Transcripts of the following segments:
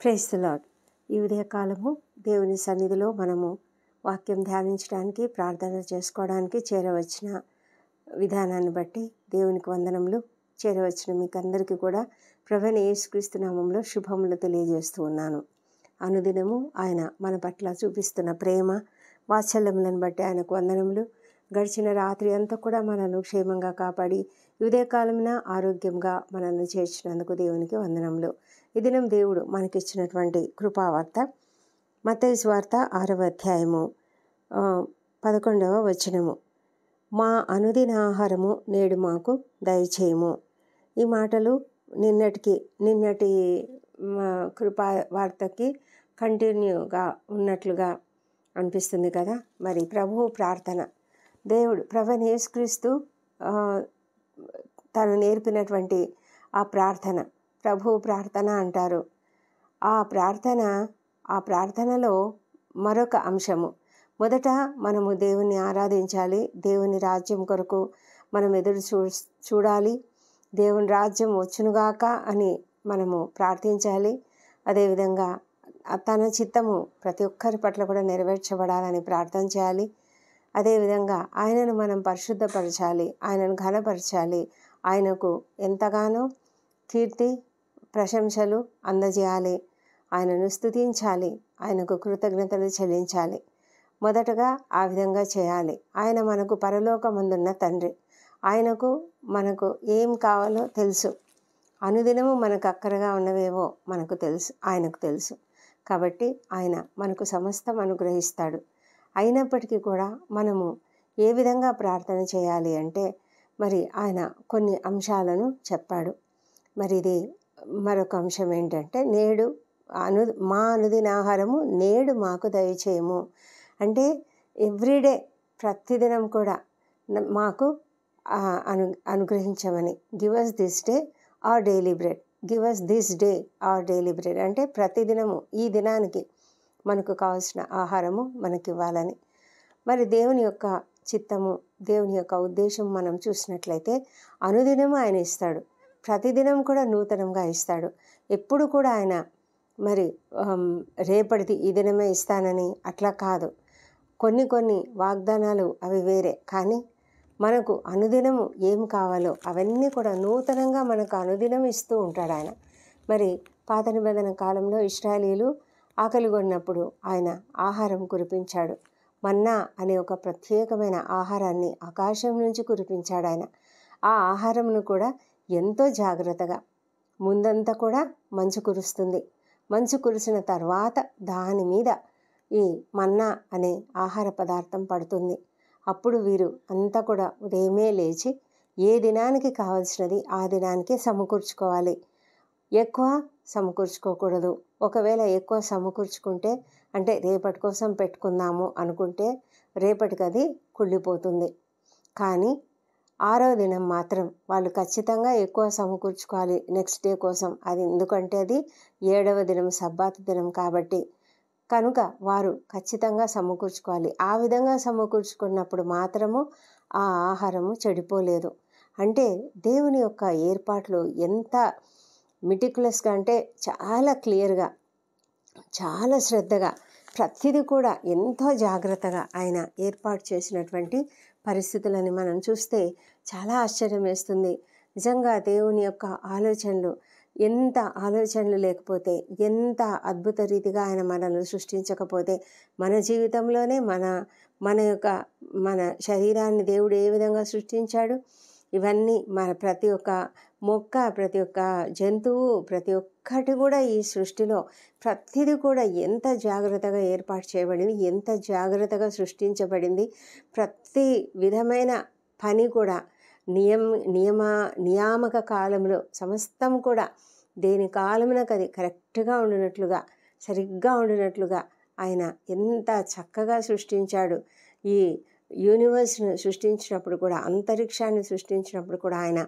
Praise the lord. ఈ ఉదయకాలము దేవుని సన్నిధిలో మనము వాక్యం ధ్యానించడానికి, ప్రార్థన చేసుకోవడానికి చేరవచ్చిన విధానాన్ని బట్టి దేవునికి వందనములు. చేరవచ్చిన మీకు అందరికీ కూడా ప్రభువైన యేసుక్రీస్తు నామములో శుభములు తెలియజేస్తూ ఉన్నాను. అనుదినము ఆయన మన పట్ల చూపిస్తున్న ప్రేమ, వాత్సల్యములను బట్టి ఆయనకు వందనములు. గడిచిన రాత్రి అంతా కూడా మనల్ని క్షేమంగా కాపాడి ఉదయకాలమున ఆరోగ్యంగా మనల్ని చేర్చినందుకు దేవునికి వందనములు. ఈ దినం దేవుడు మనకిచ్చినటువంటి కృపావార్త మత్తయి సువార్త 6వ అధ్యాయము 11వ వచనము. మా అనుదిన ఆహారము నేడు మాకు దయచేయము. ఈ మాటలు నిన్నటి కృపా వార్తకి కంటిన్యూగా ఉన్నట్లుగా అనిపిస్తుంది కదా. మరి ప్రభువు ప్రార్థన, ప్రభువైన యేసుక్రీస్తు తను నేర్పినటువంటి ఆ ప్రార్థన ప్రభువు ప్రార్థన అంటారు. ఆ ప్రార్థనలో మరొక అంశము, మొదట మనము దేవుని ఆరాధించాలి, దేవుని రాజ్యం కొరకు మనం ఎదురు చూడాలి, దేవుని రాజ్యం వచ్చునుగాక అని మనము ప్రార్థించాలి. అదేవిధంగా తన చిత్తము ప్రతి ఒక్కరి పట్ల కూడా నెరవేర్చబడాలని ప్రార్థన చేయాలి. అదేవిధంగా ఆయనను మనం పరిశుద్ధపరచాలి, ఆయనను ఘనపరచాలి, ఆయనకు ఎంతగానో కీర్తి ప్రశంసలు అందజేయాలి, ఆయనను స్తుతించాలి, ఆయనకు కృతజ్ఞతలు చెల్లించాలి. మొదటగా ఆ విధంగా చేయాలి. ఆయన మనకు పరలోకమందున్న తండ్రి, మనకు ఏం కావాలో తెలుసు. అనుదినము మనకు అక్కరగా ఉన్నవేవో ఆయనకు తెలుసు. కాబట్టి ఆయన మనకు సమస్తం అనుగ్రహిస్తాడు. అయినప్పటికీ కూడా మనము ఏ విధంగా ప్రార్థన చేయాలి అంటే, మరి ఆయన కొన్ని అంశాలను చెప్పాడు. మరి ఇది మరొక అంశం ఏంటంటే, మా అనుదిన ఆహారము నేడు మాకు దయచేయము అంటే, ఎవ్రీడే ప్రతిదినం కూడా మాకు అనుగ్రహించమని. Give us this day our daily bread, give us this day our daily bread అంటే ప్రతిదినము ఈ దినానికి మనకు కావాల్సిన ఆహారము మనకివ్వాలని. మరి దేవుని యొక్క చిత్తము, దేవుని యొక్క ఉద్దేశం మనం చూసినట్లయితే అనుదినము ఆయన ఇస్తాడు, ప్రతిదినం కూడా నూతనంగా ఇస్తాడు. ఎప్పుడు కూడా ఆయన మరి రేపటిది ఈ దినమే ఇస్తానని అట్లా కాదు. కొన్ని వాగ్దానాలు అవి వేరే, కానీ మనకు అనుదినము ఏం కావాలో అవన్నీ కూడా నూతనంగా మనకు అనుదినం ఇస్తూ ఉంటాడు ఆయన. మరి పాత నిబంధన కాలంలో ఇశ్రాయేలీయులు ఆకలిగొన్నప్పుడు ఆయన ఆహారం కురిపించాడు. మన్నా అనే ఒక ప్రత్యేకమైన ఆహారాన్ని ఆకాశం నుంచి కురిపించాడు ఆయన. ఆ ఆహారమును కూడా ఎంతో జాగ్రత్తగా, ముందంతా కూడా మంచు కురుస్తుంది, మంచు కురిసిన తర్వాత దాని మీద ఈ మన్నా అనే ఆహార పదార్థం పడుతుంది. అప్పుడు వీరు అంతా కూడా ఉదయమే లేచి ఏ దినానికి కావాల్సినది ఆ దినానికి సమకూర్చుకోవాలి. ఎక్కువ సమకూర్చుకోకూడదు. ఒకవేళ ఎక్కువ సమకూర్చుకుంటే, అంటే రేపటి కోసం పెట్టుకుందాము అనుకుంటే రేపటికి అది కుళ్ళిపోతుంది. కానీ 6వ దినం మాత్రం వాళ్ళు ఖచ్చితంగా ఎక్కువ సమకూర్చుకోవాలి నెక్స్ట్ డే కోసం. అది ఎందుకంటే అది 7వ దినం సబ్బాతు దినం కాబట్టి కనుక వారు ఖచ్చితంగా సమకూర్చుకోవాలి. ఆ విధంగా సమకూర్చుకున్నప్పుడు మాత్రము ఆ ఆహారము చెడిపోలేదు. అంటే దేవుని యొక్క ఏర్పాట్లు ఎంత మిటిక్యులస్గా అంటే చాలా క్లియర్గా, చాలా శ్రద్ధగా, ప్రతిదీ కూడా ఎంతో జాగ్రత్తగా ఆయన ఏర్పాటు చేసినటువంటి పరిస్థితులని మనం చూస్తే చాలా ఆశ్చర్యం వేస్తుంది. నిజంగా దేవుని యొక్క ఆలోచనలు లేకపోతే, ఎంత అద్భుత రీతిగా ఆయన మనల్ని సృష్టించకపోతే, మన జీవితంలోనే మన శరీరాన్ని దేవుడు ఏ విధంగా సృష్టించాడు, ఇవన్నీ మన ప్రతి ఒక్క మొక్క, ప్రతి ఒక్క జంతువు, ప్రతి ఒక్కటి కూడా ఈ సృష్టిలో ప్రతిదీ కూడా ఎంత జాగ్రత్తగా ఏర్పాటు చేయబడింది, ఎంత జాగ్రత్తగా సృష్టించబడింది. ప్రతి విధమైన పని కూడా నియామక కాలంలో సమస్తం కూడా దేని కాలమునకు అది కరెక్ట్గా ఉండినట్లుగా, సరిగ్గా ఉండినట్లుగా ఆయన ఎంత చక్కగా సృష్టించాడు. ఈ యూనివర్స్ను సృష్టించినప్పుడు కూడా, అంతరిక్షాన్ని సృష్టించినప్పుడు కూడా ఆయన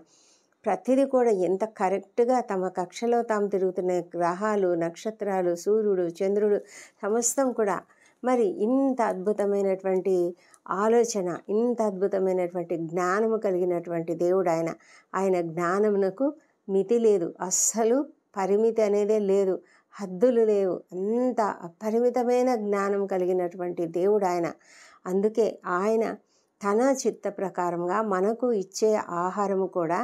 ప్రతిదీ కూడా ఎంత కరెక్ట్గా తమ కక్షలో తాము తిరుగుతున్న గ్రహాలు, నక్షత్రాలు, సూర్యుడు, చంద్రుడు సమస్తం కూడా మరి ఇంత అద్భుతమైనటువంటి ఆలోచన, ఇంత అద్భుతమైనటువంటి జ్ఞానము కలిగినటువంటి దేవుడు ఆయన జ్ఞానమునకు మితి లేదు, అస్సలు పరిమితి అనేదే లేదు. హద్దులు లేవు, అంత అపరిమితమైన జ్ఞానం కలిగినటువంటి దేవుడు ఆయన. అందుకే ఆయన తన చిత్త ప్రకారంగా మనకు ఇచ్చే ఆహారము కూడా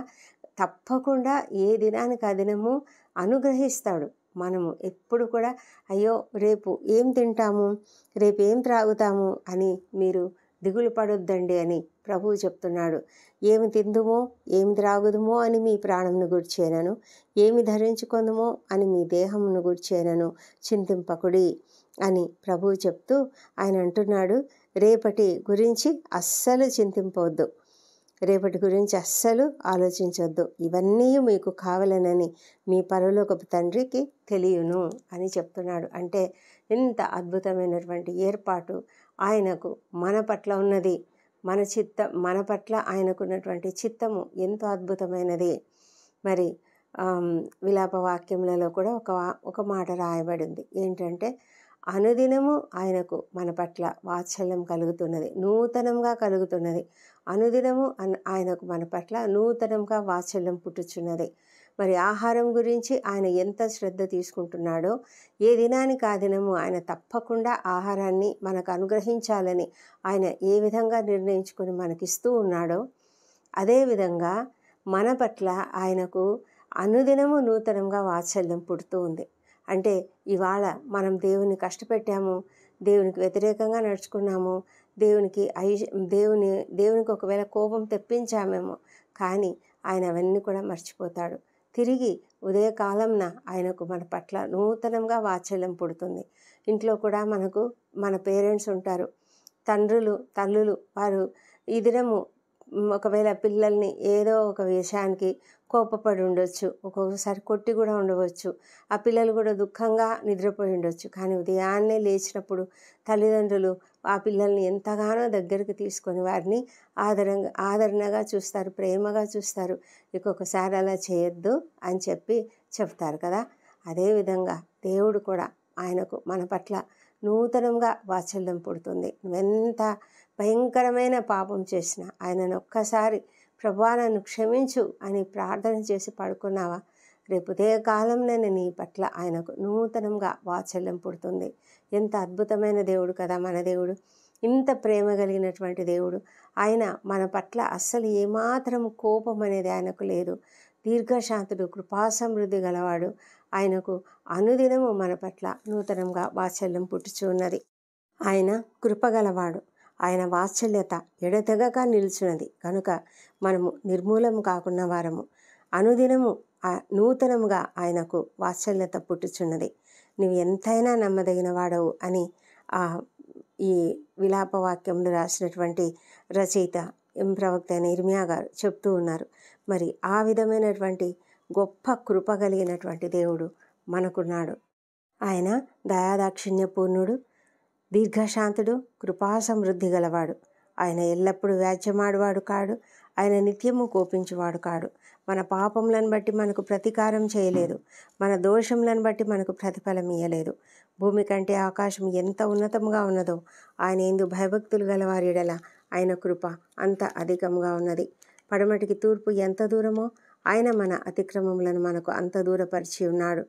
తప్పకుండా ఏ దినానికి ఆ దినము అనుగ్రహిస్తాడు. మనము ఎప్పుడు కూడా అయ్యో రేపు ఏం తింటాము, రేపు ఏం త్రాగుతాము అని మీరు దిగులు పడొద్దండి అని ప్రభువు చెప్తున్నాడు. ఏమి తిందుమో ఏమి త్రాగుదుమో అని మీ ప్రాణమును గూర్చేనను, ఏమి ధరించుకొందుమో అని మీ దేహమును గూర్చేనను చింతింపకుడి అని ప్రభువు చెప్తూ ఆయన అంటున్నాడు, రేపటి గురించి అస్సలు చింతింపవద్దు, రేపటి గురించి అస్సలు ఆలోచించొద్దు, ఇవన్నీ మీకు కావాలనని మీ పరలోకపు తండ్రికి తెలియను అని చెప్తున్నాడు. అంటే ఇంత అద్భుతమైనటువంటి ఏర్పాటు ఆయనకు మన పట్ల ఉన్నది. మన పట్ల ఆయనకున్నటువంటి చిత్తము ఎంతో అద్భుతమైనది. మరి విలాప వాక్యములలో కూడా ఒక మాట రాయబడింది ఏంటంటే, అనుదినము ఆయనకు మన పట్ల వాత్సల్యం కలుగుతున్నది, నూతనంగా కలుగుతున్నది. అనుదినము ఆయనకు మన పట్ల నూతనంగా వాత్సల్యం పుట్టుచున్నది. మరి ఆహారం గురించి ఆయన ఎంత శ్రద్ధ తీసుకుంటున్నాడో, ఏ దినానికి ఆ దినము ఆయన తప్పకుండా ఆహారాన్ని మనకు అనుగ్రహించాలని ఆయన ఏ విధంగా నిర్ణయించుకొని మనకిస్తూ ఉన్నాడో, అదేవిధంగా మన పట్ల ఆయనకు అనుదినము నూతనంగా వాత్సల్యం పుడుతూ ఉంది. అంటే ఇవాళ మనం దేవుని కష్టపెట్టాము, దేవునికి వ్యతిరేకంగా నడుచుకున్నాము, దేవునికి ఒకవేళ కోపం తెప్పించామేమో, కానీ ఆయన అవన్నీ కూడా మర్చిపోతాడు. తిరిగి ఉదయకాలంన ఆయనకు మన పట్ల నూతనంగా వాత్సల్యం పుడుతుంది. ఇంట్లో కూడా మన పేరెంట్స్ ఉంటారు, తల్లులు, వారు ఈ దినము ఒకవేళ పిల్లల్ని ఏదో ఒక విషయానికి కోపపడి ఉండొచ్చు, ఒక్కొక్కసారి కొట్టి కూడా ఉండవచ్చు, ఆ పిల్లలు కూడా దుఃఖంగా నిద్రపోయి ఉండొచ్చు. కానీ ఉదయాన్నే లేచినప్పుడు తల్లిదండ్రులు ఆ పిల్లల్ని ఎంతగానో దగ్గరికి తీసుకొని వారిని ఆదరణగా చూస్తారు, ప్రేమగా చూస్తారు. ఇంకొకసారి అలా చేయొద్దు అని చెప్తారు కదా. అదేవిధంగా దేవుడు కూడా ఆయనకు మన పట్ల నూతనంగా వాత్సల్యం పుడుతుంది. నువ్వెంత భయంకరమైన పాపం చేసినా ఆయనను ఒక్కసారి ప్రభువా నన్ను క్షమించు అని ప్రార్థన చేసి పడుకున్నావా, రేపు ఉదయకాలంలోనే నీ పట్ల ఆయనకు నూతనంగా వాత్సల్యం పుడుతుంది. ఎంత అద్భుతమైన దేవుడు కదా మన దేవుడు, ఇంత ప్రేమ కలిగినటువంటి దేవుడు. ఆయన మన పట్ల అస్సలు ఏమాత్రం కోపం అనేది ఆయనకు లేదు. దీర్ఘశాంతుడు, కృపాసమృద్ధి గలవాడు. ఆయనకు అనుదినము మన పట్ల నూతనంగా వాత్సల్యం పుట్టుచున్నది. ఆయన కృపగలవాడు, ఆయన వాత్సల్యత ఎడతెగక నిలుచున్నది కనుక మనము నిర్మూలము కాకున్న వారము. అనుదినము నూతనముగా ఆయనకు వాత్సల్యత పుట్టుచున్నది. నువ్వు ఎంతైనా నమ్మదగిన వాడవు అని ఈ విలాప వాక్యంలో రాసినటువంటి రచయిత ప్రవక్త అయిన ఇర్మియా గారు చెప్తూ ఉన్నారు. మరి ఆ విధమైనటువంటి గొప్ప కృప కలిగినటువంటి దేవుడు మనకున్నాడు. ఆయన దయాదాక్షిణ్యపూర్ణుడు, దీర్ఘశాంతుడు, కృపాసమృద్ధి గలవాడు. ఆయన ఎల్లప్పుడూ వ్యాజ్యమాడువాడు కాడు, ఆయన నిత్యము కోపించువాడు కాడు. మన పాపములను బట్టి మనకు ప్రతీకారం చేయలేదు, మన దోషములను బట్టి మనకు ప్రతిఫలం ఇయ్యలేదు. భూమి కంటే ఆకాశం ఎంత ఉన్నతంగా ఉన్నదో ఆయన యందు భయభక్తులు గలవారి యెడల ఆయన కృప అంత అధికంగా ఉన్నది. పడమటికి తూర్పు ఎంత దూరమో ఆయన మన అతిక్రమములను మనకు అంత దూరపరిచి ఉన్నాడు.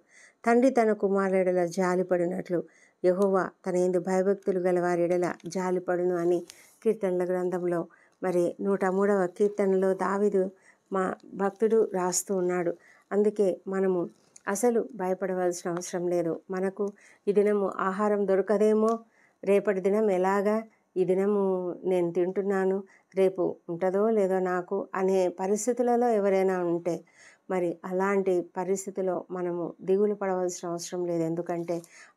తండ్రి తన కుమారుల యెడల జాలిపడినట్లు యెహోవా తన యందు భయభక్తులు గలవారి యెడల జాలిపడును అని కీర్తనల గ్రంథంలో మరి 103వ కీర్తనలో దావీదు మా భక్తుడు రాస్తూ ఉన్నాడు. అందుకే మనము అసలు భయపడవలసిన అవసరం లేదు. మనకు ఈ దినము ఆహారం దొరకదేమో, రేపటి దినం ఎలాగా, ఈ దినము నేను తింటున్నాను, రేపు ఉంటుందో లేదో నాకు అనే పరిస్థితులలో ఎవరైనా ఉంటే మరి అలాంటి పరిస్థితిలో మనము దిగులు పడవలసిన అవసరం లేదు. ఎందుకంటే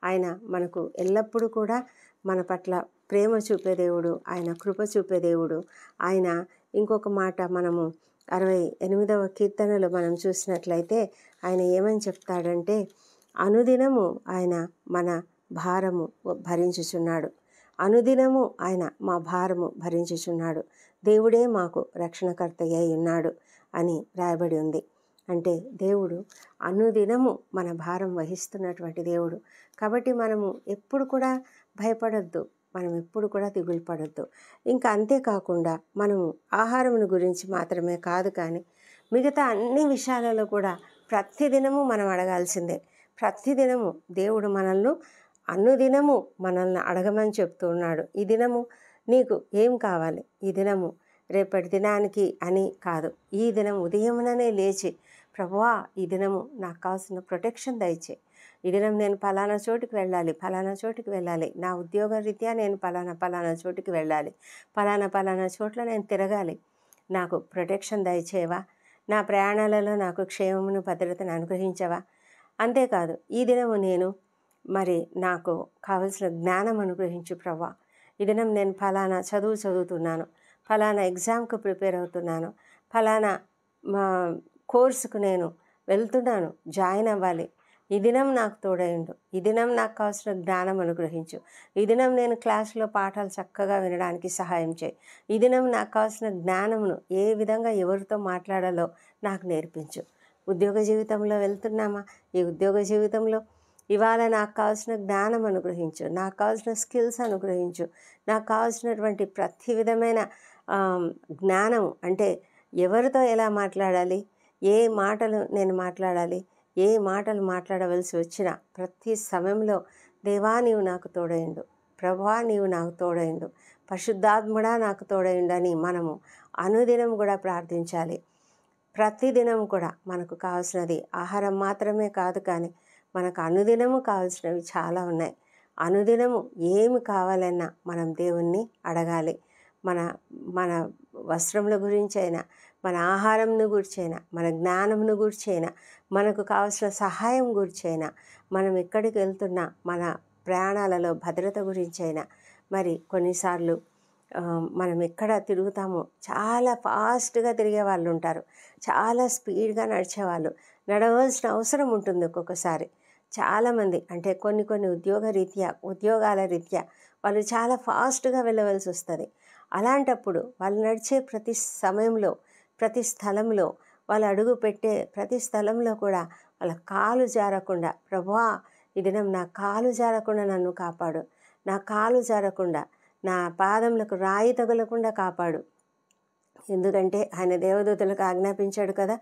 ఆయన మనకు ఎల్లప్పుడూ కూడా మన పట్ల ప్రేమ చూపే దేవుడు, ఆయన కృప చూపే దేవుడు. ఆయన ఇంకొక మాట మనము 68వ కీర్తనలో మనం చూసినట్లయితే ఆయన ఏమని చెప్తాడంటే, అనుదినము ఆయన మన భారము భరించుచున్నాడు, అనుదినము ఆయన మా భారము భరించుచున్నాడు, దేవుడే మాకు రక్షణకర్త అయి ఉన్నాడు అని రాయబడి ఉంది. అంటే దేవుడు అనుదినము మన భారం వహిస్తున్నటువంటి దేవుడు. కాబట్టి మనము ఎప్పుడు కూడా భయపడొద్దు, మనం ఎప్పుడు కూడా దిగులు పడొద్దు. ఇంకా అంతేకాకుండా మనము ఆహారమును గురించి మాత్రమే కాదు, కానీ మిగతా అన్ని విషయాలలో కూడా ప్రతిదినము మనం అడగాల్సిందే. ప్రతిదినము దేవుడు మనల్ని అనుదినము మనల్ని అడగమని చెప్తూ ఉన్నాడు. ఈ దినము నీకు ఏం కావాలి, ఈ దినము రేపటి దినానికి అని కాదు. ఈ దినం ఉదయముననే లేచి, ప్రభువా ఈ దినము నాకు కావాల్సిన ప్రొటెక్షన్ దయచేయి, ఈ దినం నేను పలానా చోటుకి వెళ్ళాలి, పలానా చోటుకి వెళ్ళాలి, నా ఉద్యోగ రీత్యా నేను పలానా చోటుకి వెళ్ళాలి, పలానా చోట్ల నేను తిరగాలి, నాకు ప్రొటెక్షన్ దయచేయవా, నా ప్రయాణాలలో నాకు క్షేమమును భద్రతను అనుగ్రహించవా. అంతేకాదు ఈ దినము నేను మరి నాకు కావలసిన జ్ఞానం అనుగ్రహించు ప్రభువా, ఈ దినం నేను ఫలానా చదువుతున్నాను, ఫలానా ఎగ్జామ్కు ప్రిపేర్ అవుతున్నాను, ఫలానా కోర్సుకు నేను వెళ్తున్నాను, జాయిన్ అవ్వాలి, ఈ దినం నాకు తోడైండు, ఈ దినం నాకు కావాల్సిన జ్ఞానం అనుగ్రహించు, ఈ దినం నేను క్లాసులో పాఠాలు చక్కగా వినడానికి సహాయం చేయి, ఈ దినం నాకు కావాల్సిన జ్ఞానమును ఏ విధంగా ఎవరితో మాట్లాడాలో నాకు నేర్పించు. ఉద్యోగ జీవితంలో వెళ్తున్నామా, ఈ ఉద్యోగ జీవితంలో ఇవాళ నాకు కావాల్సిన జ్ఞానం అనుగ్రహించు, నాకు కావాల్సిన స్కిల్స్ అనుగ్రహించు, నాకు కావాల్సినటువంటి ప్రతి విధమైన జ్ఞానం, అంటే ఎవరితో ఎలా మాట్లాడాలి, ఏ మాటలు నేను మాట్లాడాలి, ఏ మాటలు మాట్లాడవలసి వచ్చినా ప్రతి సమయంలో దేవా నీవు నాకు తోడైండు, ప్రభువా నీవు నాకు తోడైండు, పరిశుద్ధాత్ముడా నాకు తోడైండు అని మనము అనుదినం కూడా ప్రార్థించాలి. ప్రతిదినం కూడా మనకు కావాల్సినది ఆహారం మాత్రమే కాదు, కానీ మనకు అనుదినము కావాల్సినవి చాలా ఉన్నాయి. అనుదినము ఏమి కావాలన్నా మనం దేవుణ్ణి అడగాలి. మన వస్త్రముల గురించి అయినా, మన ఆహారంను గురించైనా, మన జ్ఞానమును గురించైనా, మనకు కావాల్సిన సహాయం గురించైనా, మనం ఎక్కడికి వెళ్తున్నా మన ప్రయాణాలలో భద్రత గురించైనా, మరి కొన్నిసార్లు మనం ఎక్కడ తిరుగుతామో చాలా ఫాస్ట్గా తిరిగే వాళ్ళు ఉంటారు, చాలా స్పీడ్గా నడిచేవాళ్ళు, నడవలసిన అవసరం ఉంటుంది. ఒక్కొక్కసారి చాలామంది అంటే కొన్ని ఉద్యోగాల రీత్యా వాళ్ళు చాలా ఫాస్ట్గా వెళ్ళవలసి వస్తుంది. అలాంటప్పుడు వాళ్ళు నడిచే ప్రతి సమయంలో, ప్రతి స్థలంలో, వాళ్ళు అడుగు పెట్టే ప్రతి స్థలంలో కూడా వాళ్ళ కాలు జారకుండా, ప్రభువా ఈ దినం నా కాలు జారకుండా నన్ను కాపాడు, నా కాలు జారకుండా, నా పాదములకు రాయి తగలకుండా కాపాడు. ఎందుకంటే ఆయన దేవదూతలకు ఆజ్ఞాపించాడు కదా,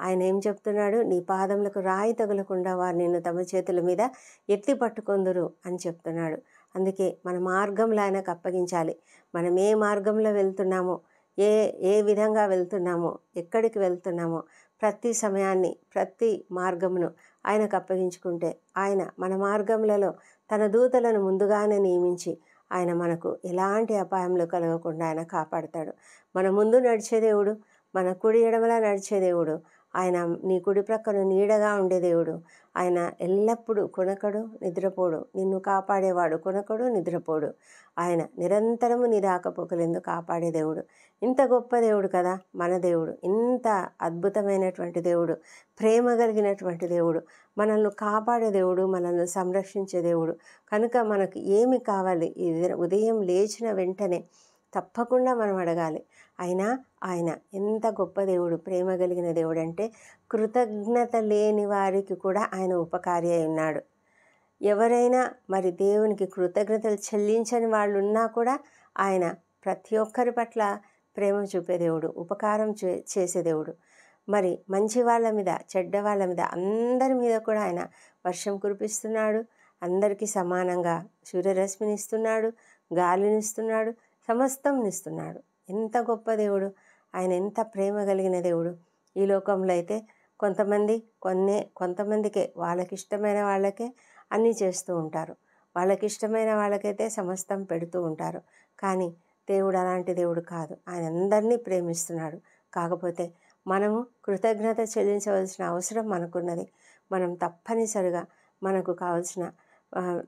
ఆయన ఏం చెప్తున్నాడు, నీ పాదములకు రాయి తగలకుండా వారు నిన్ను తమ చేతుల మీద ఎత్తి పట్టుకొందురు అని చెప్తున్నాడు. అందుకే మన మార్గంలో ఆయనకు అప్పగించాలి. మనం ఏ మార్గంలో వెళ్తున్నామో, ఏ విధంగా వెళ్తున్నామో, ఎక్కడికి వెళ్తున్నామో ప్రతి సమయాన్ని, ప్రతి మార్గమును ఆయనకు అప్పగించుకుంటే ఆయన మన మార్గములలో తన దూతలను ముందుగానే నియమించి ఆయన మనకు ఎలాంటి అపాయంలో కలగకుండా ఆయన కాపాడతాడు. మన ముందు నడిచే దేవుడు, మన కుడి ఎడమలా నడిచే దేవుడు, ఆయన నీ కుడి ప్రక్కన నీడగా ఉండే దేవుడు, ఆయన ఎల్లప్పుడూ కొనకడు నిద్రపోడు, నిన్ను కాపాడేవాడు కొనకడు నిద్రపోడు, ఆయన నిరంతరము నీ రాకపోకలందు కాపాడే దేవుడు. ఇంత గొప్ప దేవుడు కదా మన దేవుడు, ఇంత అద్భుతమైనటువంటి దేవుడు, ప్రేమ కలిగినటువంటి దేవుడు, మనల్ని కాపాడే దేవుడు, మనల్ని సంరక్షించే దేవుడు. కనుక మనకు ఏమి కావాలి, ఉదయం లేచిన వెంటనే తప్పకుండా మనం అడగాలి. అయినా ఆయన ఎంత గొప్ప దేవుడు, ప్రేమ కలిగిన దేవుడు అంటే కృతజ్ఞత లేని వారికి కూడా ఆయన ఉపకారి అయి ఉన్నాడు. ఎవరైనా మరి దేవునికి కృతజ్ఞతలు చెల్లించని వాళ్ళు ఉన్నా కూడా ఆయన ప్రతి ఒక్కరి పట్ల ప్రేమ చూపే దేవుడు, ఉపకారం చేసే దేవుడు. మరి మంచి వాళ్ళ మీద, చెడ్డ వాళ్ళ మీద, అందరి మీద కూడా ఆయన వర్షం కురిపిస్తున్నాడు. అందరికీ సమానంగా సూర్యరశ్మినిస్తున్నాడు, గాలినిస్తున్నాడు, సమస్తంనిస్తున్నాడు. ఎంత గొప్ప దేవుడు ఆయన, ఎంత ప్రేమ కలిగిన దేవుడు. ఈ లోకంలో అయితే కొంతమందికే వాళ్ళకిష్టమైన వాళ్ళకే అన్నీ చేస్తూ ఉంటారు, వాళ్ళకిష్టమైన వాళ్ళకైతే సమస్తం పెడుతూ ఉంటారు. కానీ దేవుడు అలాంటి దేవుడు కాదు, ఆయన అందరినీ ప్రేమిస్తున్నాడు. కాకపోతే మనము కృతజ్ఞత చెల్లించవలసిన అవసరం మనకున్నది. మనం తప్పనిసరిగా మనకు కావలసిన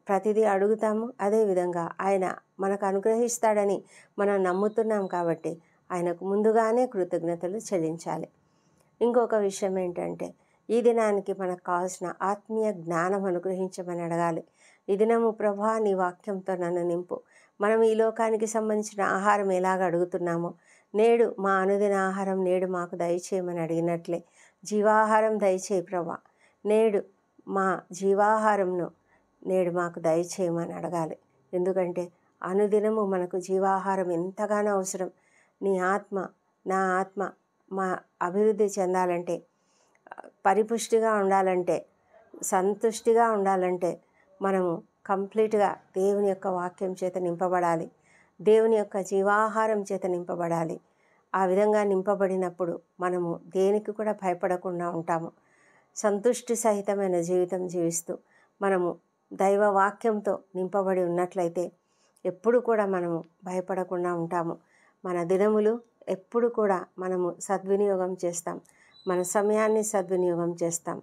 ప్రతిదీ అడుగుతాము. అదేవిధంగా ఆయన మనకు అనుగ్రహిస్తాడని మనం నమ్ముతున్నాం కాబట్టి ఆయనకు ముందుగానే కృతజ్ఞతలు చెల్లించాలి. ఇంకొక విషయం ఏంటంటే, ఈ దినానికి మనకు కావాల్సిన ఆత్మీయ జ్ఞానం అనుగ్రహించమని అడగాలి. ఈ దినము ప్రభువా నీ వాక్యంతో నన్ను నింపు. మనం ఈ లోకానికి సంబంధించిన ఆహారం ఎలాగ అడుగుతున్నామో, నేడు మా అనుదిన ఆహారం నేడు మాకు దయచేయమని అడిగినట్లే జీవాహారం దయచేయి ప్రభువా, నేడు మా జీవాహారంను నేడు మాకు దయచేయమని అడగాలి. ఎందుకంటే అనుదినము మనకు జీవాహారం ఎంతగానో అవసరం. నీ ఆత్మ, నా ఆత్మ మా అభివృద్ధి చెందాలంటే, పరిపుష్టిగా ఉండాలంటే, సంతుష్టిగా ఉండాలంటే మనము కంప్లీట్గా దేవుని యొక్క వాక్యం చేత నింపబడాలి, దేవుని యొక్క జీవాహారం చేత నింపబడాలి. ఆ విధంగా నింపబడినప్పుడు మనము దేనికి కూడా భయపడకుండా ఉంటాము. సంతుష్టి సహితమైన జీవితం జీవిస్తూ మనము దైవ వాక్యంతో నింపబడి ఉన్నట్లయితే ఎప్పుడు కూడా మనము భయపడకుండా ఉంటాము. మన దినములు ఎప్పుడు కూడా మనము సద్వినియోగం చేస్తాం, మన సమయాన్ని సద్వినియోగం చేస్తాం.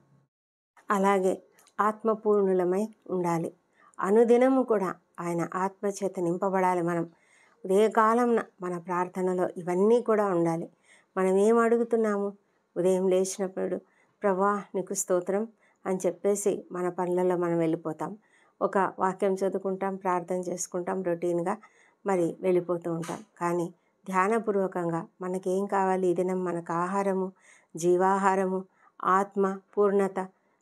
అలాగే ఆత్మపూర్ణులమై ఉండాలి. అనుదినము కూడా ఆయన ఆత్మచేత నింపబడాలి. మనం ఉదయకాలంన మన ప్రార్థనలో ఇవన్నీ కూడా ఉండాలి. మనం ఏం అడుగుతున్నాము? ఉదయం లేచినప్పుడు ప్రభువా నీకు స్తోత్రం అని చెప్పేసి మన పనులలో మనం వెళ్ళిపోతాం. ఒక వాక్యం చదువుకుంటాం, ప్రార్థన చేసుకుంటాం, రొటీన్గా మరి వెళ్ళిపోతూ ఉంటాం. కానీ ధ్యానపూర్వకంగా మనకేం కావాలి? ఈ దినం మనకు ఆహారము, జీవాహారము, ఆత్మ పూర్ణత,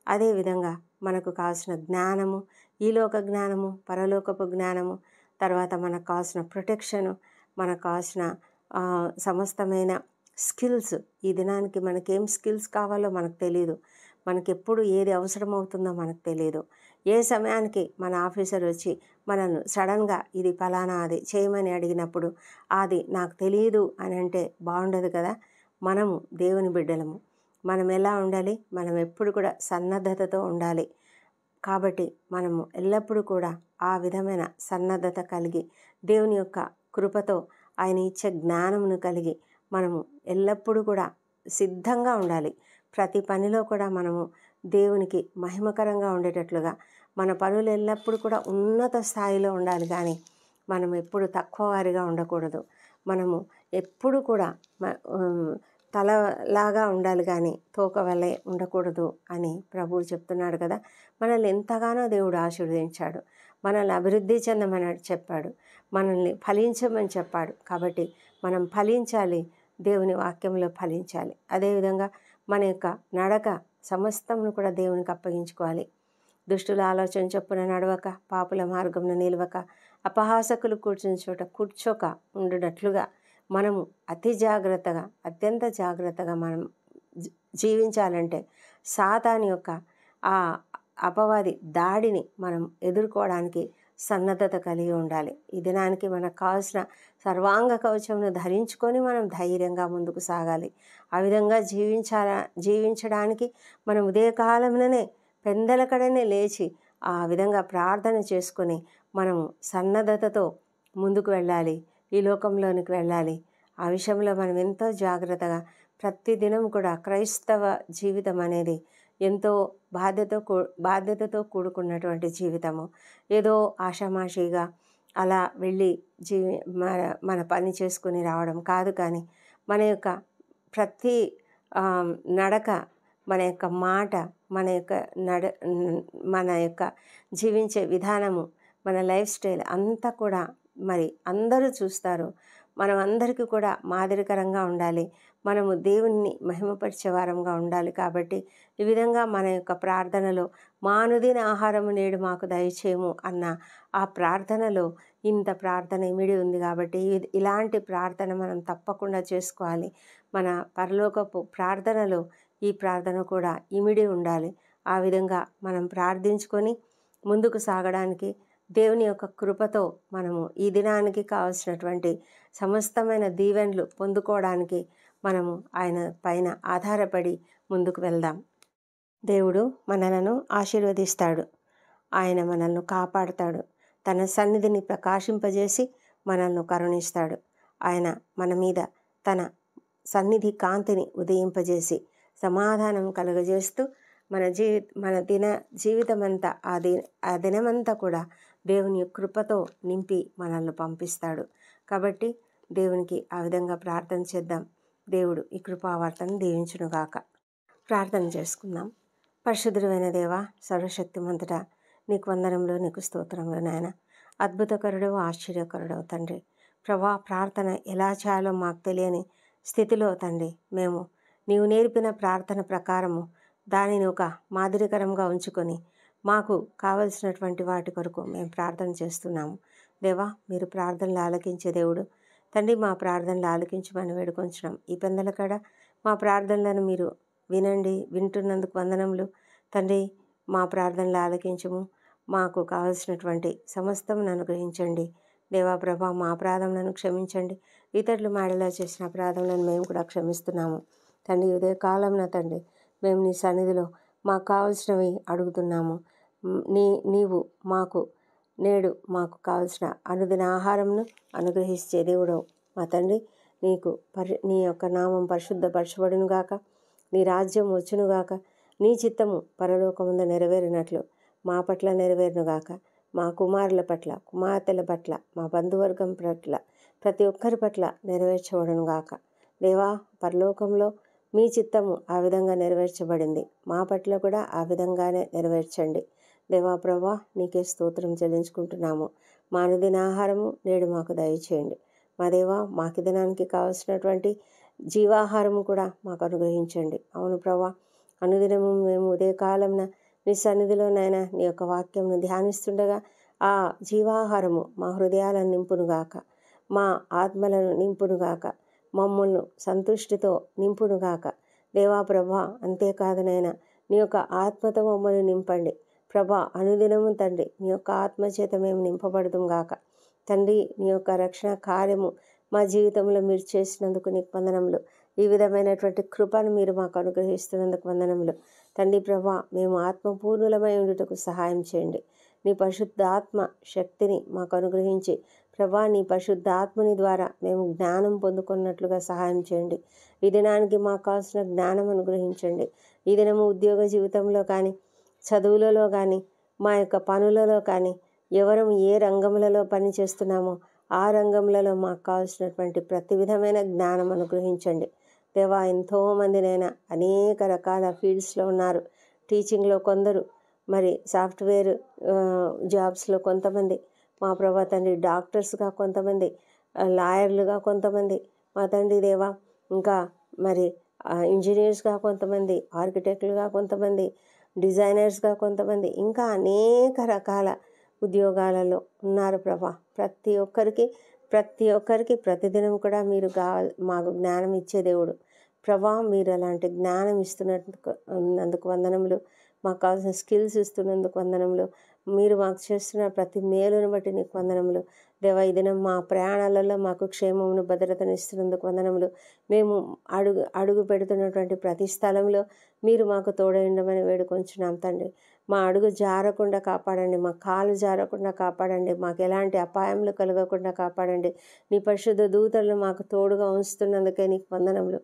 అదేవిధంగా మనకు కావాల్సిన జ్ఞానము, ఈలోక జ్ఞానము, పరలోకపు జ్ఞానము, తర్వాత మనకు కావాల్సిన ప్రొటెక్షను, మనకు కావాల్సిన సమస్తమైన స్కిల్స్. ఈ దినానికి మనకేం స్కిల్స్ కావాలో మనకు తెలియదు. మనకెప్పుడు ఏది అవసరమవుతుందో మనకు తెలియదు. ఏ సమయానికి మన ఆఫీసర్ వచ్చి మనల్ని సడన్గా ఇది ఫలానా అది చేయమని అడిగినప్పుడు అది నాకు తెలియదు అని అంటే బాగుండదు కదా. మనము దేవుని బిడ్డలము. మనం ఎలా ఉండాలి? మనం ఎప్పుడు కూడా సన్నద్ధతతో ఉండాలి. కాబట్టి మనము ఎల్లప్పుడూ కూడా ఆ విధమైన సన్నద్ధత కలిగి దేవుని యొక్క కృపతో ఆయన ఇచ్చే జ్ఞానమును కలిగి మనము ఎల్లప్పుడూ కూడా సిద్ధంగా ఉండాలి. ప్రతి పనిలో కూడా మనము దేవునికి మహిమకరంగా ఉండేటట్లుగా మన పనులు ఎల్లప్పుడూ కూడా ఉన్నత స్థాయిలో ఉండాలి. కానీ మనం ఎప్పుడు తక్కువ వారిగా ఉండకూడదు. మనము ఎప్పుడు కూడా తలలాగా ఉండాలి కానీ తోక వలె ఉండకూడదు అని ప్రభువు చెప్తున్నాడు కదా. మనల్ని ఎంతగానో దేవుడు ఆశీర్వదించాడు, మనల్ని అభివృద్ధి చెందమని చెప్పాడు, మనల్ని ఫలించమని చెప్పాడు. కాబట్టి మనం ఫలించాలి, దేవుని వాక్యంలో ఫలించాలి. అదేవిధంగా మన యొక్క నడక సమస్తమును కూడా దేవునికి అప్పగించుకోవాలి. దుష్టుల ఆలోచన చొప్పున నడవక, పాపుల మార్గంలో నిలవక, అపహాసకులు కూర్చుని చోట కూర్చోక ఉండునట్లుగా మనము అతి జాగ్రత్తగా, అత్యంత జాగ్రత్తగా మనం జీవించాలంటే సాతాను యొక్క ఆ అపవాది దాడిని మనం ఎదుర్కోవడానికి సన్నద్ధత కలిగి ఉండాలి. ఈ దినానికి మనకు కావాల్సిన సర్వాంగ కవచమును ధరించుకొని మనం ధైర్యంగా ముందుకు సాగాలి. ఆ విధంగా జీవించడానికి మనం ఉదయకాలంలోనే పెందలకడనే లేచి ఆ విధంగా ప్రార్థన చేసుకొని మనము సన్నద్ధతతో ముందుకు వెళ్ళాలి, ఈ లోకంలోనికి వెళ్ళాలి. ఆ విషయంలో మనం ఎంతో జాగ్రత్తగా ప్రతిదినం కూడా క్రైస్తవ జీవితం అనేది ఎంతో బాధ్యతతో కూడుకున్నటువంటి జీవితము. ఏదో ఆషామాషిగా అలా వెళ్ళి మన పని చేసుకుని రావడం కాదు. కానీ మన యొక్క ప్రతి నడక, మన యొక్క మాట, మన యొక్క జీవించే విధానము, మన లైఫ్ స్టైల్ అంతా కూడా మరి అందరూ చూస్తారు. మనం అందరికీ కూడా మాదిరికరంగా ఉండాలి. మనము దేవుణ్ణి మహిమపరిచే వారంగా ఉండాలి. కాబట్టి ఈ విధంగా మన యొక్క ప్రార్థనలో మా అనుదిన ఆహారము నేడు మాకు దయచేయము అన్న ఆ ప్రార్థనలో ఇంత ప్రార్థన ఇమిడి ఉంది. కాబట్టి ఇలాంటి ప్రార్థన మనం తప్పకుండా చేసుకోవాలి. మన పరలోకపు ప్రార్థనలో ఈ ప్రార్థన కూడా ఇమిడి ఉండాలి. ఆ విధంగా మనం ప్రార్థించుకొని ముందుకు సాగడానికి దేవుని యొక్క కృపతో మనము ఈ దినానికి కావాల్సినటువంటి సమస్తమైన దీవెనలు పొందుకోవడానికి మనము ఆయన పైన ఆధారపడి ముందుకు వెళ్దాం. దేవుడు మనలను ఆశీర్వదిస్తాడు, ఆయన మనల్ని కాపాడుతాడు, తన సన్నిధిని ప్రకాశింపజేసి మనల్ని కరుణిస్తాడు. ఆయన మన మీద తన సన్నిధి కాంతిని ఉదయింపజేసి సమాధానం కలుగజేస్తూ మన జీవితమంతా ఆ దినమంతా కూడా దేవుని కృపతో నింపి మనల్ని పంపిస్తాడు. కాబట్టి దేవునికి ఆ విధంగా ప్రార్థన చేద్దాం. దేవుడు ఈ కృపావార్తను దీవించునుగాక. ప్రార్థన చేసుకుందాం. పరిశుద్ధుడైన దేవా, సర్వశక్తిమంతుడా, నీకు వందనములు, నీకు స్తోత్రములు నాయన. అద్భుతకరుడు, ఆశ్చర్యకరుడవు తండ్రి. ప్రభా, ప్రార్థన ఎలా చేయాలో మాకు తెలియని స్థితిలో తండ్రి మేము నీవు నేర్పిన ప్రార్థన ప్రకారము దానిని ఒక మాదిరికరంగా ఉంచుకొని మాకు కావలసినటువంటి వాటి కొరకు మేము ప్రార్థన చేస్తున్నాము. దేవా, మీరు ప్రార్థనలు ఆలకించే దేవుడు తండ్రి. మా ప్రార్థనలు ఆలకించమని వేడుకొంచున్నాం. ఈ పెందలకాడ మా ప్రార్థనలను మీరు వినండి. వింటున్నందుకు వందనములు తండ్రి. మా ప్రార్థనలు ఆలకించుము. మాకు కావలసినటువంటి సమస్తమును అనుగ్రహించండి. దేవా ప్రభా, మా అపరాధములను క్షమించండి. ఇతరులు మాడేలా చేసిన అపరాధములను మేము కూడా క్షమిస్తున్నాము. తండ్రి, ఉదయకాలంన తండ్రి మేము నీ సన్నిధిలో మాకు కావలసినవి అడుగుతున్నాము. నీవు నేడు మాకు కావలసిన అనుదిన ఆహారంను అనుగ్రహించే దేవుడవు మా తండ్రి. నీ యొక్క నామం పరిశుద్ధపరచబడునుగాక. నీ రాజ్యం వచ్చునుగాక. నీ చిత్తము పరలోకముందు నెరవేరినట్లు మా పట్ల నెరవేరునుగాక. మా కుమారుల పట్ల, కుమార్తెల పట్ల, మా బంధువర్గం పట్ల, ప్రతి ఒక్కరి పట్ల నెరవేర్చబడునుగాక. దేవా, పరలోకంలో మీ చిత్తము ఆ విధంగా నెరవేర్చబడింది. మా పట్ల కూడా ఆ విధంగానే నెరవేర్చండి. దేవా ప్రభా, నీకే స్తోత్రం చెల్లించుకుంటున్నాము. మా అనుదిన ఆహారము నేడు మాకు దయచేయండి. మా దేవా, మాకు దినానికి కావలసినటువంటి జీవాహారము కూడా మాకు అనుగ్రహించండి. అవును ప్రభా, అనుదినము మేము ఉదయకాలంన నీ సన్నిధిలోనైనా నీ యొక్క వాక్యంను ధ్యానిస్తుండగా ఆ జీవాహారము మా హృదయాలను నింపునుగాక, మా ఆత్మలను నింపునుగాక, మమ్మల్ని సంతృష్టితో నింపునుగాక. దేవా ప్రభా, అంతేకాదు నైనా నీ యొక్క ఆత్మతో మమ్మల్ని నింపండి ప్రభా. అనుదినము తండ్రి నీ యొక్క ఆత్మచేత మేము నింపబడదుం గాక. తండ్రి, నీ యొక్క రక్షణ కార్యము మా జీవితంలో మీరు చేసినందుకు నీకు వందనములు. ఈ విధమైనటువంటి కృపను మీరు మాకు అనుగ్రహిస్తున్నందుకు వందనములు. తండ్రి ప్రభా, మేము ఆత్మపూర్ణులమై ఉండుటకు సహాయం చేయండి. నీ పరిశుద్ధాత్మ శక్తిని మాకు అనుగ్రహించి ప్రభా, నీ పరిశుద్ధాత్మని ద్వారా మేము జ్ఞానం పొందుకున్నట్లుగా సహాయం చేయండి. ఈ దినానికి మాకు కావాల్సిన జ్ఞానం అనుగ్రహించండి. ఈ దినము ఉద్యోగ జీవితంలో కానీ, చదువులలో కానీ, మా యొక్క పనులలో కానీ, ఎవరం ఏ రంగములలో పని చేస్తున్నామో ఆ రంగములలో మాకు కావాల్సినటువంటి ప్రతి విధమైన జ్ఞానం అనుగ్రహించండి. దేవా, ఎంతోమందినైనా అనేక రకాల ఫీల్డ్స్లో ఉన్నారు. టీచింగ్లో కొందరు, మరి సాఫ్ట్వేర్ జాబ్స్లో కొంతమంది, మా ప్రభా తండ్రి డాక్టర్స్గా కొంతమంది, లాయర్లుగా కొంతమంది, మా తండ్రి దేవా, ఇంకా మరి ఇంజనీర్స్గా కొంతమంది, ఆర్కిటెక్టులుగా కొంతమంది, డిజైనర్స్గా కొంతమంది, ఇంకా అనేక రకాల ఉద్యోగాలలో ఉన్నారు ప్రభా. ప్రతి ఒక్కరికి ప్రతిదినం కూడా మీరు మాకు జ్ఞానం ఇచ్చే దేవుడు ప్రభా. మీరు అలాంటి జ్ఞానం ఇస్తున్నందుకు వందనములు. మాకు కావాల్సిన స్కిల్స్ ఇస్తున్నందుకు వందనములు. మీరు మాకు చేస్తున్న ప్రతి మేలును బట్టి నీకు వందనములు. దేవా, ఈ దినం మా ప్రయాణాలలో మాకు క్షేమమును, భద్రతను ఇస్తున్నందుకు వందనములు. మేము అడుగు పెడుతున్నటువంటి ప్రతి స్థలంలో మీరు మాకు తోడై ఉండమని వేడుకొంచున్నాం తండ్రి. మా అడుగు జారకుండా కాపాడండి, మా కాలు జారకుండా కాపాడండి, మాకు ఎలాంటి అపాయములు కలగకుండా కాపాడండి. నీ పరిశుద్ధ దూతలను మాకు తోడుగా ఉంచుతున్నందుకే నీకు వందనములు.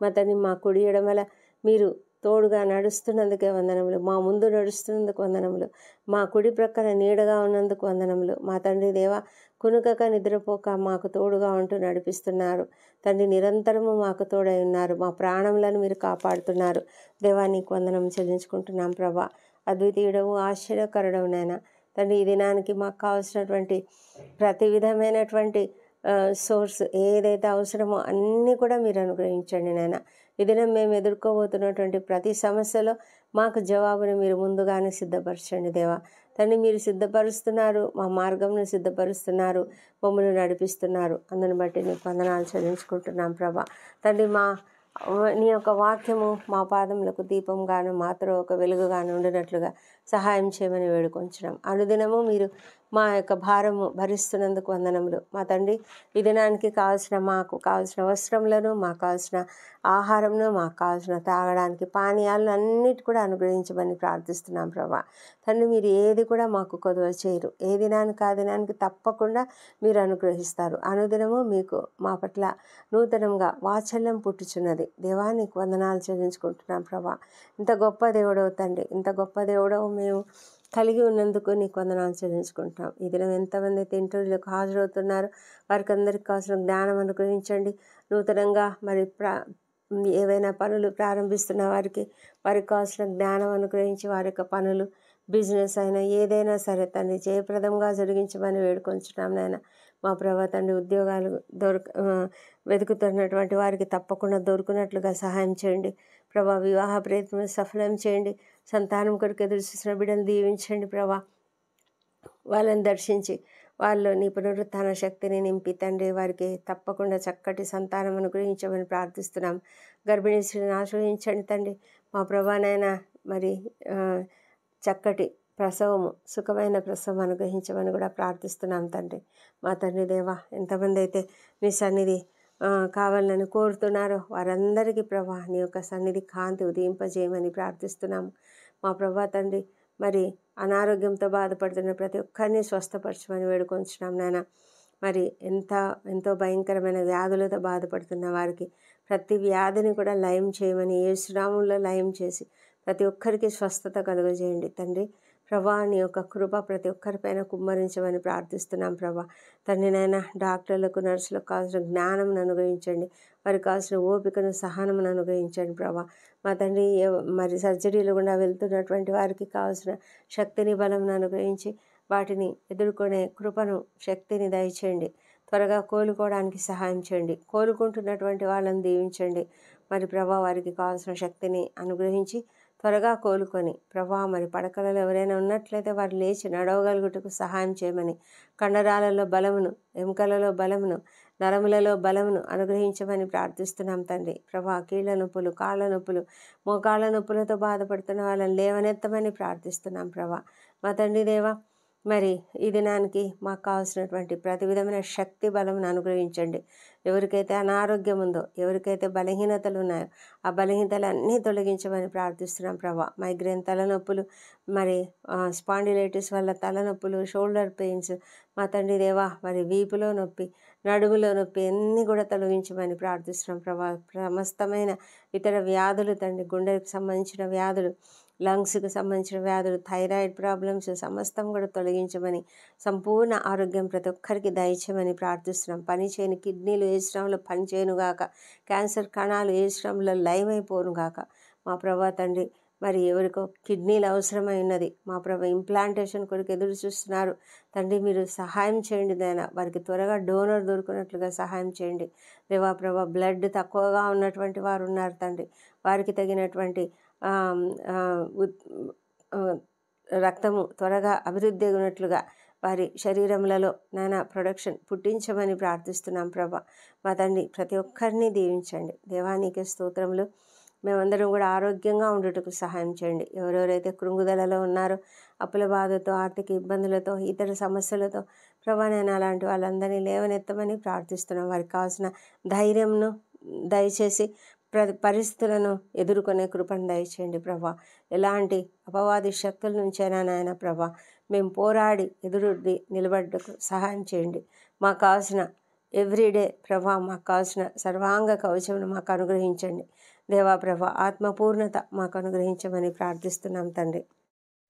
మా తండ్రి, మా కుడి ఎడమల మీరు తోడుగా నడుస్తున్నందుకే వందనములు. మా ముందు నడుస్తున్నందుకు వందనములు. మా కుడి ప్రక్కన నీడగా ఉన్నందుకు వందనములు. మా తండ్రి దేవా, కునుకక నిద్రపోక మాకు తోడుగా ఉంటూ నడిపిస్తున్నారు తండ్రి. నిరంతరము మాకు తోడై ఉన్నారు. మా ప్రాణములను మీరు కాపాడుతున్నారు. దేవా, నీకు వందనం చెల్లించుకుంటున్నాం ప్రభా. అద్వితీయుడవు, ఆశ్చర్యకరుడవు నాయన తండ్రి. ఈ దినానికి మాకు కావాల్సినటువంటి ప్రతి విధమైనటువంటి సోర్స్ ఏదైతే అవసరమో అన్నీ కూడా మీరు అనుగ్రహించండి నాయన. ఈ దినం మేము ఎదుర్కోబోతున్నటువంటి ప్రతి సమస్యలో మాకు జవాబును మీరు ముందుగానే సిద్ధపరచండి దేవా. తండ్రి, మీరు సిద్ధపరుస్తున్నారు, మా మార్గంను సిద్ధపరుస్తున్నారు, మమ్మల్ని నడిపిస్తున్నారు. అందుని బట్టి నీకు వందనాలు చెల్లించుకుంటున్నాం ప్రభా. తండ్రి, నీ యొక్క వాక్యము మా పాదములకు దీపంగాను, మాత్రం ఒక వెలుగుగాను ఉండినట్లుగా సహాయం చేయమని వేడుకొంచున్నాం. అనుదినము మీరు మా యొక్క భారము భరిస్తున్నందుకు వందనములు. మా తండ్రి, ఈ దినానికి మాకు కావాల్సిన వస్త్రములను, మాకు కావాల్సిన ఆహారంను, మాకు కావాల్సిన తాగడానికి పానీయాలను అన్నిటి కూడా అనుగ్రహించమని ప్రార్థిస్తున్నాం ప్రభా. తండ్రి, మీరు ఏది కూడా మాకు కొదువ చేయరు. ఏ దినానికి ఆ దినానికి తప్పకుండా మీరు అనుగ్రహిస్తారు. అనుదినము మీకు మా పట్ల నూతనంగా వాత్సల్యం పుట్టుచున్నది. దేవా, నీకు వందనాలు చెల్లించుకుంటున్నాం ప్రభా. ఇంత గొప్ప దేవుడవు తండ్రి, ఇంత గొప్ప దేవుడవు మేము కలిగి ఉన్నందుకు నీకు వందనాలు చెల్లించుకుంటున్నాం. ఈ దినం ఎంతమంది అయితే ఇంటర్వ్యూలకు హాజరవుతున్నారు వారికి అందరికీ కావాల్సిన జ్ఞానం అనుగ్రహించండి. నూతనంగా మరి ఏవైనా పనులు ప్రారంభిస్తున్న వారికి కావాల్సిన జ్ఞానం అనుగ్రహించి వారి యొక్క పనులు, బిజినెస్ అయినా ఏదైనా సరే తండ్రి జయప్రదంగా జరిగించమని వేడుకొంచున్నాం నాయన. మా ప్రభా తండ్రి, ఉద్యోగాలు వెతుకుతున్నటువంటి వారికి తప్పకుండా దొరికినట్లుగా సహాయం చేయండి ప్రభా. వివాహ ప్రయత్నం సఫలం చేయండి. సంతానం కొరకు ఎదురు చూసిన బిడ్డను దీవించండి ప్రభా. వాళ్ళని దర్శించి వాళ్ళు నీ పునరుత్థాన శక్తిని నింపి తండ్రి వారికి తప్పకుండా చక్కటి సంతానం అనుగ్రహించమని ప్రార్థిస్తున్నాం. గర్భిణీ స్త్రీని ఆశ్రయించండి తండ్రి. మా ప్రభానైనా మరి చక్కటి ప్రసవము, సుఖమైన ప్రసవం అనుగ్రహించమని కూడా ప్రార్థిస్తున్నాం తండ్రి. మా తండ్రి దేవా, ఎంతమంది అయితే మీ సన్నిధి కావాలని కోరుతున్నారో వారందరికీ ప్రభా నీ యొక్క సన్నిధి కాంతి ఉదయింపజేయమని ప్రార్థిస్తున్నాము. మా ప్రభా తండ్రి, మరి అనారోగ్యంతో బాధపడుతున్న ప్రతి ఒక్కరిని స్వస్థపరచమని వేడుకొంచున్నాం నాయన. మరి ఎంతో భయంకరమైన వ్యాధులతో బాధపడుతున్న వారికి ప్రతి వ్యాధిని కూడా లయం చేయమని, యేసునామములో లయం చేసి ప్రతి ఒక్కరికి స్వస్థత కలుగజేయండి తండ్రి. ప్రభా నీ యొక్క కృప ప్రతి ఒక్కరిపైన కుమ్మరించమని ప్రార్థిస్తున్నాం ప్రభా తండ్రి. నాయన డాక్టర్లకు, నర్సులకు కావాల్సిన జ్ఞానం అనుగ్రహించండి, వారికి కావాల్సిన ఓపికను, సహనమును అనుగ్రహించండి ప్రభా. మా తండ్రి, మరి సర్జరీలు గుండా వెళ్తున్నటువంటి వారికి కావాల్సిన శక్తిని, బలంను అనుగ్రహించి వాటిని ఎదుర్కొనే కృపను, శక్తిని దయచేయండి. త్వరగా కోలుకోవడానికి సహాయం చేయండి. కోలుకుంటున్నటువంటి వాళ్ళని దీవించండి. మరి ప్రభా వారికి కావాల్సిన శక్తిని అనుగ్రహించి త్వరగా కోలుకొని ప్రభా మరి పడకలలో ఎవరైనా ఉన్నట్లయితే వారు లేచి నడవగలుగుటకు సహాయం చేయమని, కండరాలలో బలమును, ఎముకలలో బలమును, నరములలో బలమును అనుగ్రహించమని ప్రార్థిస్తున్నాం తండ్రి. ప్రభా కీళ్ళ నొప్పులు, కాళ్ళ నొప్పులు, మోకాళ్ళ నొప్పులతో బాధపడుతున్న వాళ్ళని లేవనెత్తమని ప్రార్థిస్తున్నాం ప్రభా. మా తండ్రి దేవా, మరి ఈ దినానికి మాకు కావాల్సినటువంటి ప్రతి విధమైన శక్తి, బలమును అనుగ్రహించండి. ఎవరికైతే అనారోగ్యం ఉందో, ఎవరికైతే బలహీనతలు ఉన్నాయో ఆ బలహీనతలన్నీ తొలగించమని ప్రార్థిస్తున్నాం ప్రభా. మైగ్రేన్ తలనొప్పులు, మరి స్పాండిలైటిస్ వల్ల తలనొప్పులు, షోల్డర్ పెయిన్స్, మా తండ్రి దేవా మరి వీపులో నొప్పి, నడుములో నొప్పి అన్నీ కూడా తొలగించమని ప్రార్థిస్తున్నాం ప్రభా. సమస్తమైన ఇతర వ్యాధులు తండ్రి, గుండెకి సంబంధించిన వ్యాధులు, లంగ్స్కి సంబంధించిన వ్యాధులు, థైరాయిడ్ ప్రాబ్లమ్స్ సమస్తం కూడా తొలగించమని, సంపూర్ణ ఆరోగ్యం ప్రతి ఒక్కరికి దయచేయమని ప్రార్థిస్తున్నాం. పనిచేయని కిడ్నీలు యేసునామములో పనిచేయనుగాక, క్యాన్సర్ కణాలు యేసునామములో లయమైపోనుగాక. మా ప్రభా తండ్రి, మరి ఎవరికో కిడ్నీలు అవసరమై ఉన్నది, మా ప్రభా ఇంప్లాంటేషన్ కొరకు ఎదురు చూస్తున్నారు తండ్రి, మీరు సహాయం చేయండి నాయన. వారికి త్వరగా డోనర్ దొరికినట్లుగా సహాయం చేయండి దేవా. ప్రభా బ్లడ్ తక్కువగా ఉన్నటువంటి వారు ఉన్నారు తండ్రి, వారికి తగినటువంటి రక్తము త్వరగా అభివృద్ధి అయినట్లుగా వారి శరీరములలో నానా ప్రొడక్షన్ పుట్టించమని ప్రార్థిస్తున్నాం ప్రభా. మా తండ్రి, ప్రతి ఒక్కరిని దీవించండి దేవానికి స్తోత్రములు. మేమందరం కూడా ఆరోగ్యంగా ఉండుటకు సహాయం చేయండి. ఎవరెవరైతే కృంగుదలలో ఉన్నారో, అప్పుల బాధతో, ఆర్థిక ఇబ్బందులతో, ఇతర సమస్యలతో ప్రభా నేను అలాంటి వాళ్ళందరినీ లేవనెత్తమని ప్రార్థిస్తున్నాం. వారికి కావాల్సిన ధైర్యంను దయచేసి పరిస్థితులను ఎదుర్కొనే కృపను దయచేయండి ప్రభా. ఎలాంటి అపవాది శక్తుల నుంచైనా నాయన ప్రభా మేము పోరాడి ఎదురుడి నిలబడ్డకు సహాయం చేయండి. మాకు కావాల్సిన ఎవ్రీడే ప్రభా, మాకు కావాల్సిన సర్వాంగ కవచమును మాకు అనుగ్రహించండి దేవా. ప్రభా ఆత్మపూర్ణత మాకు అనుగ్రహించమని ప్రార్థిస్తున్నాం తండ్రి.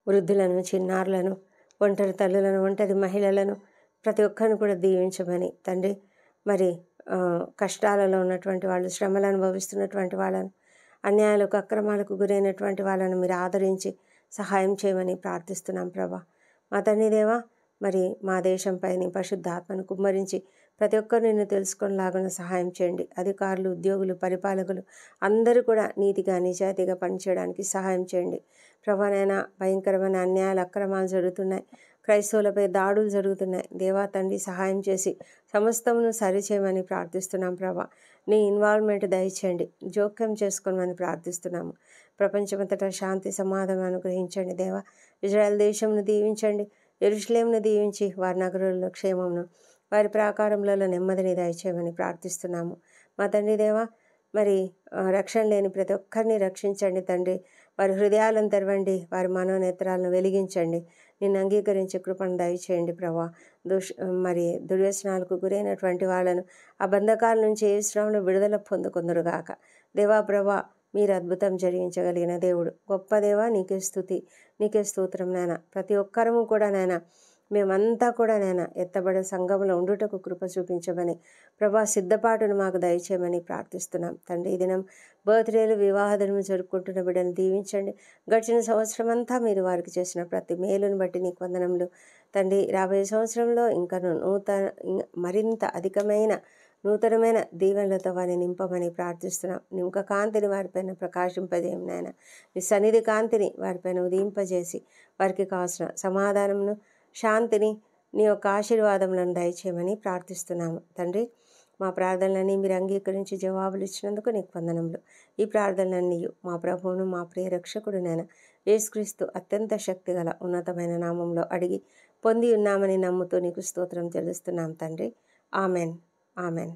వృద్ధులను, చిన్నారులను, ఒంటరి తల్లులను, ఒంటరి మహిళలను ప్రతి ఒక్కరిని కూడా దీవించమని తండ్రి. మరి కష్టాలలో ఉన్నటువంటి వాళ్ళు, శ్రమలు అనుభవిస్తున్నటువంటి వాళ్ళను, అన్యాయాలకు, అక్రమాలకు గురైనటువంటి వాళ్ళను మీరు ఆదరించి సహాయం చేయమని ప్రార్థిస్తున్నాం ప్రభా. మా తండ్రి దేవా, మరి మా దేశంపై నీ పరిశుద్ధాత్మను కుమ్మరించి ప్రతి ఒక్కరు నిన్ను తెలుసుకునేలాగా సహాయం చేయండి. అధికారులు, ఉద్యోగులు, పరిపాలకులు అందరూ కూడా నీతిగా, నిజాయితీగా పనిచేయడానికి సహాయం చేయండి ప్రభా. నాయన భయంకరమైన అన్యాయాలు, అక్రమాలు జరుగుతున్నాయి, క్రైస్తవులపై దాడులు జరుగుతున్నాయి దేవా తండ్రి. సహాయం చేసి సమస్తమును సరిచేయమని ప్రార్థిస్తున్నాం ప్రభా. నీ ఇన్వాల్వ్మెంట్ దయచేయండి, జోక్యం చేసుకోమని ప్రార్థిస్తున్నాము. ప్రపంచమంతటా శాంతి, సమాధానం అనుగ్రహించండి దేవా. ఇజ్రాయెల్ దేశంను దీవించండి, యెరూషలేమును దీవించి వారి నగరులలో క్షేమమును, వారి ప్రాకారములలో నెమ్మదిని దయచేయమని ప్రార్థిస్తున్నాము. మా తండ్రి దేవా, మరి రక్షణ లేని ప్రతి ఒక్కరిని రక్షించండి తండ్రి. వారి హృదయాలను తెరవండి, వారి మనోనేత్రాలను వెలిగించండి. నిన్ను అంగీకరించే కృపను దయచేయండి ప్రభా. మరి దుర్వ్యసనాలకు గురైనటువంటి వాళ్ళను ఆ బంధకాల నుంచి యేసునామములో విడుదల పొందుకొందురుగాక దేవా. ప్రభా మీరు అద్భుతం జరిగించగలిగిన దేవుడు, గొప్ప దేవా. నీకే స్తుతి, నీకే స్తోత్రం నాయన. ప్రతి ఒక్కరము కూడా నాయన, మేమంతా కూడా నాయన ఎత్తబడే సంఘంలో ఉండుటకు కృప చూపించమని ప్రభా సిద్ధపాటును మాకు దయచేయమని ప్రార్థిస్తున్నాం తండ్రి. ఈ దినం బర్త్డేలు, వివాహ దినము జరుపుకుంటున్న బిడ్డను దీవించండి. గడిచిన సంవత్సరం అంతా మీరు వారికి చేసిన ప్రతి మేలును బట్టి నీకు వందనములు తండ్రి. రాబోయే సంవత్సరంలో ఇంకను మరింత అధికమైన నూతనమైన దీవెనలతో వారిని నింపమని ప్రార్థిస్తున్నాం. నీ ముఖ కాంతిని వారిపైన ప్రకాశింపజేయం నాయన. నీ సన్నిధి కాంతిని వారిపైన ఉదయింపజేసి వారికి కావాల్సిన సమాధానమును, శాంతిని, నీ యొక్క ఆశీర్వాదములను దయచేయమని ప్రార్థిస్తున్నాము తండ్రి. మా ప్రార్థనలన్నీ మీరు అంగీకరించి జవాబులు ఇచ్చినందుకు నీకు వందనములు. ఈ ప్రార్థనలన్నీ మా ప్రభువును మా ప్రియ రక్షకుడునైన యేసుక్రీస్తు అత్యంత శక్తిగల ఉన్నతమైన నామంలో అడిగి పొంది ఉన్నామని నమ్ముతూ నీకు స్తోత్రం చెల్లిస్తున్నాం తండ్రి. ఆమెన్. ఆమెన్.